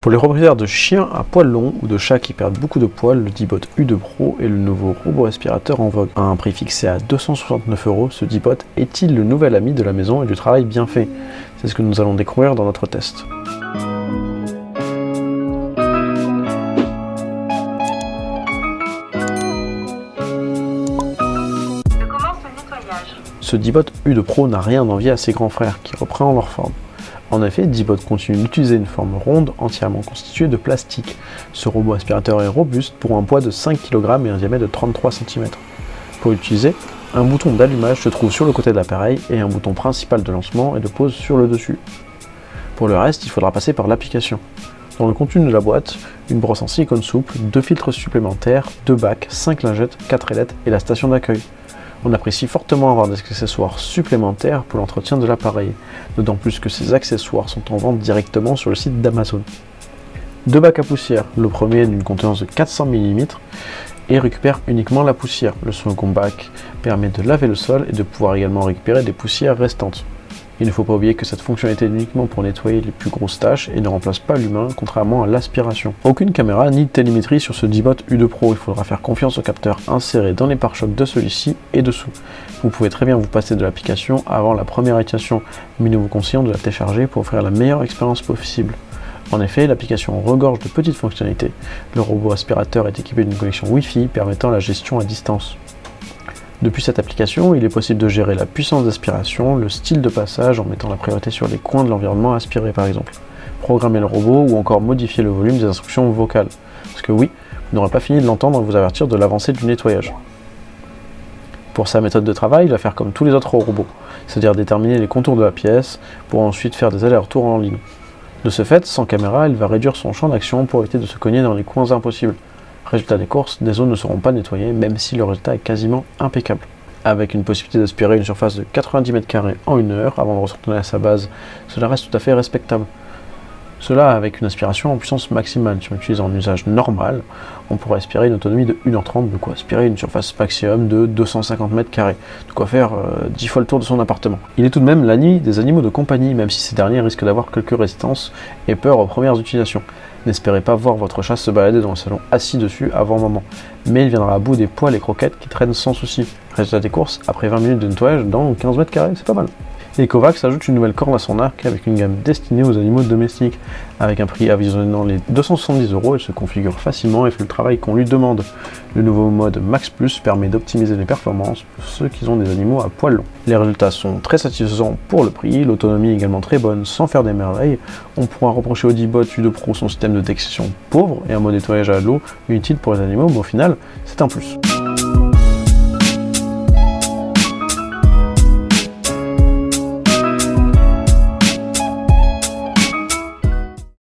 Pour les propriétaires de chiens à poils longs ou de chats qui perdent beaucoup de poils, le Dibot U2 Pro est le nouveau robot aspirateur en vogue. À un prix fixé à 269 €, ce Dibot est-il le nouvel ami de la maison et du travail bien fait? C'est ce que nous allons découvrir dans notre test. Ce Dibot U2 Pro n'a rien d'envier à ses grands frères qui reprennent leur forme. En effet, Dibot continue d'utiliser une forme ronde entièrement constituée de plastique. Ce robot aspirateur est robuste pour un poids de 5 kg et un diamètre de 33 cm. Pour l'utiliser, un bouton d'allumage se trouve sur le côté de l'appareil et un bouton principal de lancement et de pause sur le dessus. Pour le reste, il faudra passer par l'application. Dans le contenu de la boîte, une brosse en silicone souple, 2 filtres supplémentaires, 2 bacs, 5 lingettes, 4 ailettes et la station d'accueil. On apprécie fortement avoir des accessoires supplémentaires pour l'entretien de l'appareil, d'autant plus que ces accessoires sont en vente directement sur le site d'Amazon. 2 bacs à poussière, le premier d'une contenance de 400 mm et récupère uniquement la poussière. Le second bac permet de laver le sol et de pouvoir également récupérer des poussières restantes. Il ne faut pas oublier que cette fonctionnalité est uniquement pour nettoyer les plus grosses tâches et ne remplace pas l'humain, contrairement à l'aspiration. Aucune caméra ni télémétrie sur ce Dibot U2 Pro, il faudra faire confiance au capteur inséré dans les pare-chocs de celui-ci et dessous. Vous pouvez très bien vous passer de l'application avant la première utilisation, mais nous vous conseillons de la télécharger pour offrir la meilleure expérience possible. En effet, l'application regorge de petites fonctionnalités. Le robot aspirateur est équipé d'une connexion Wi-Fi permettant la gestion à distance. Depuis cette application, il est possible de gérer la puissance d'aspiration, le style de passage en mettant la priorité sur les coins de l'environnement aspiré par exemple, programmer le robot ou encore modifier le volume des instructions vocales. Parce que oui, vous n'aurez pas fini de l'entendre vous avertir de l'avancée du nettoyage. Pour sa méthode de travail, il va faire comme tous les autres robots, c'est-à-dire déterminer les contours de la pièce pour ensuite faire des allers-retours en ligne. De ce fait, sans caméra, il va réduire son champ d'action pour éviter de se cogner dans les coins impossibles. Résultat des courses, des zones ne seront pas nettoyées, même si le résultat est quasiment impeccable. Avec une possibilité d'aspirer une surface de 90 m² en 1 heure avant de retourner à sa base, cela reste tout à fait respectable. Cela avec une aspiration en puissance maximale. Si on l'utilise en usage normal, on pourrait aspirer une autonomie de 1h30, de quoi aspirer une surface maximum de 250 m², de quoi faire 10 fois le tour de son appartement. Il est tout de même l'ami des animaux de compagnie, même si ces derniers risquent d'avoir quelques résistances et peur aux premières utilisations. N'espérez pas voir votre chat se balader dans le salon assis dessus avant un moment, mais il viendra à bout des poils et croquettes qui traînent sans souci. Résultat des courses, après 20 minutes de nettoyage dans 15 m², c'est pas mal. Ecovacs ajoute une nouvelle corde à son arc avec une gamme destinée aux animaux domestiques. Avec un prix avoisinant les 270 €, elle se configure facilement et fait le travail qu'on lui demande. Le nouveau mode Max Plus permet d'optimiser les performances pour ceux qui ont des animaux à poils longs. Les résultats sont très satisfaisants pour le prix, l'autonomie est également très bonne sans faire des merveilles. On pourra reprocher au Dibot U2 Pro son système de détection pauvre et un mode nettoyage à l'eau inutile pour les animaux, mais au final, c'est un plus.